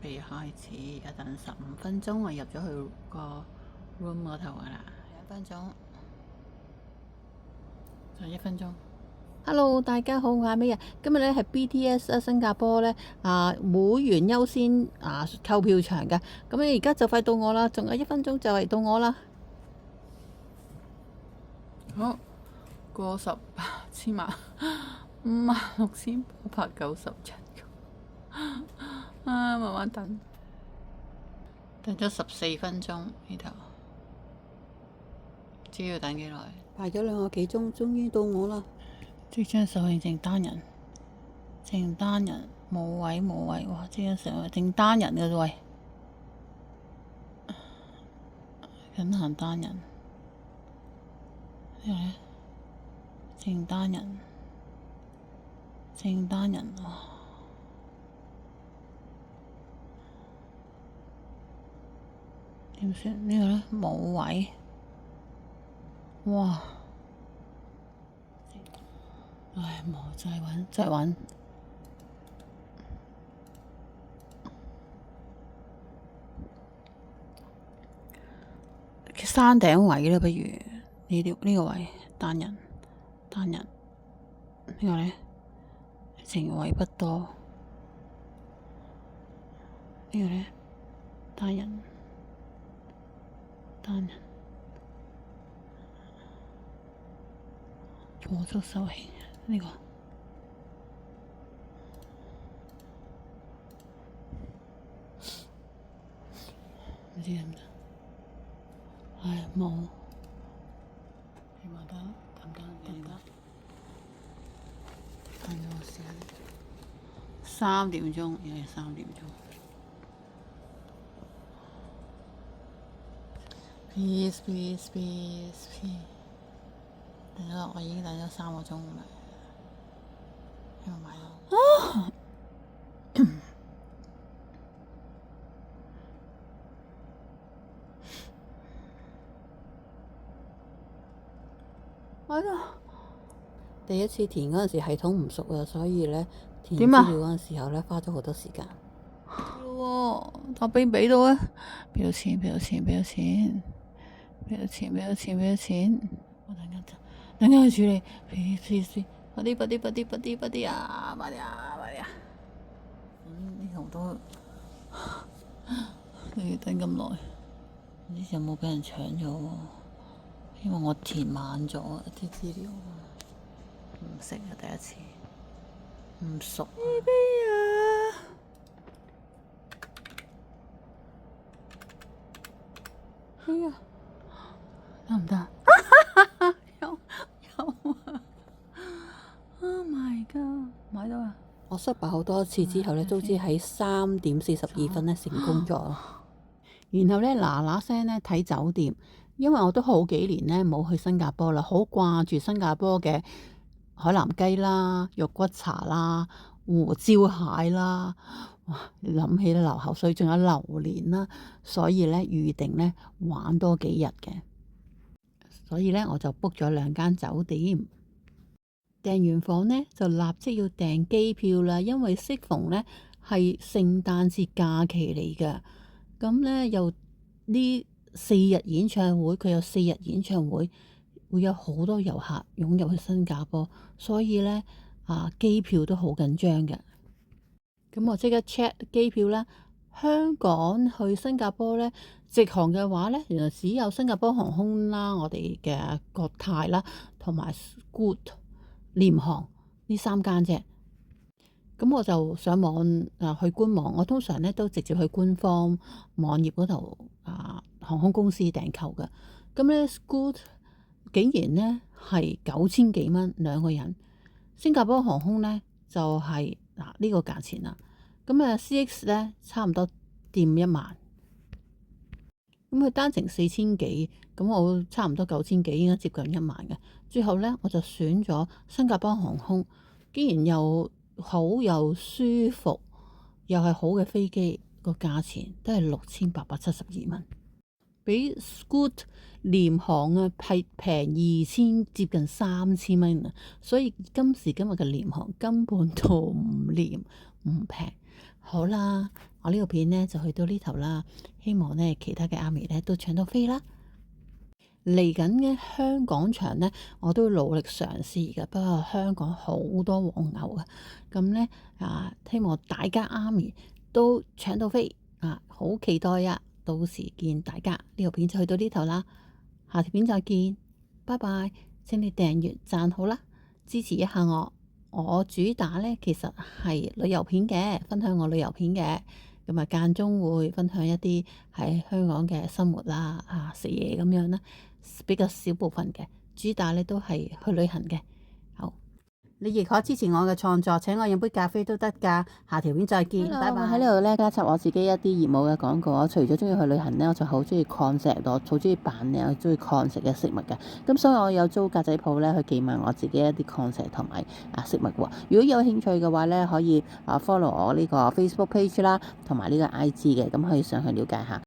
備開始，等15分鐘，我入咗去個 room 嗰頭噶啦，1分鐘，就1分鐘。Hello，大家好，我係咩啊？今日咧係 BTS 新加坡咧會員優先購票場嘅，咁你而家就快到我啦，仲有1分鐘就嚟到我啦。好，過18千萬56,897個，慢慢等咗14分鐘呢頭，唔知要等幾耐？排咗2個幾鐘，終於到我啦！即將上去淨單人，冇位，哇！即將上去淨單人嘅喂，緊行單人，呢個咧淨單人哇！點算呢個咧？冇位，哇！唉，冇再揾山頂位啦，不如呢個位單人呢個咧剩位不多，呢個咧單人火速收起呢個。唔知得唔得？唉，冇。希望得唔得？睇我先。3點鐘，又係3點鐘。Please。我已經等咗3個鐘啦。希望買到。第一次填嗰陣時系統唔熟啊，所以咧填資料嗰陣時候咧花咗好多時間。我俾到啊！俾到錢！我等緊去處理。please，快啲啊！快啲啊！呢度都你要等咁耐，唔知有冇俾人搶咗喎？因為我填慢咗啲資料，唔識啊，第一次唔熟啊。哎呀，得唔得？有啊 ！Oh my god，買到啊！我失敗好多次之後咧，都知喺3點42分咧成功咗。然後咧嗱聲咧睇酒店，因為我都好幾年咧冇去新加坡啦，好掛住新加坡嘅海南雞啦、肉骨茶啦、胡椒蟹啦，哇！諗起都流口水，仲有榴蓮啦，所以咧預定咧玩多幾日嘅，所以咧我就 book 咗2間酒店，訂完房咧就立即要訂機票啦，因為適逢咧係聖誕節假期嚟㗎，咁咧又呢4日演唱會，佢有4日演唱會，會有好多遊客湧入去新加坡，所以咧機票都好緊張嘅。咁我即刻 check 機票啦。香港去新加坡咧，直航嘅話咧，原來只有新加坡航空啦，我哋嘅國泰啦，同埋 Scoot 廉航呢3間啫。咁我就上網去官網，我通常咧都直接去官方網頁嗰度航空公司訂購嘅。咁咧 Scoot 竟然咧係9000幾蚊2個人，新加坡航空咧就係呢個價錢啦。咁CX 咧差唔多掂1萬，咁佢單程4000幾，咁我差唔多9000幾，應該接近1萬嘅。最後咧我就選咗新加坡航空，竟然又好又舒服，又係好嘅飛機，個價錢都係6872蚊，比 Scoot 廉航係平2000接近3000蚊啊！所以今時今日嘅廉航根本都唔廉唔平。好啦，我呢個片呢就去到呢頭啦，希望呢其他嘅阿眉呢都搶到飛啦。嚟緊嘅香港場呢，我都努力嘗試嘅。不過香港好多黃牛啊，咁呢，希望大家阿眉都搶到飛啊！好期待啊！到時見大家。呢條片就去到呢頭啦，下條片再見，拜拜！請你訂閱讚好啦，支持一下我。我主打呢其實係旅遊片嘅，分享我旅遊片嘅。咁啊間中會分享一啲喺香港嘅生活啦，食嘢咁樣啦，比較少部分嘅，主打咧都係去旅行嘅。好，你亦可支持我嘅創作，請我飲杯咖啡都得㗎。下條片再見，拜拜。喺呢度咧加插我自己一啲業務嘅廣告。我除咗中意去旅行咧，我就好中意礦石，我好中意扮靚，我中意礦石嘅飾物嘅。咁所以我有租格仔鋪咧去寄賣我自己一啲礦石同埋飾物喎。如果有興趣嘅話咧，可以follow 我呢個 Facebook page 啦，同埋呢個 IG 嘅，咁可以上去了解下。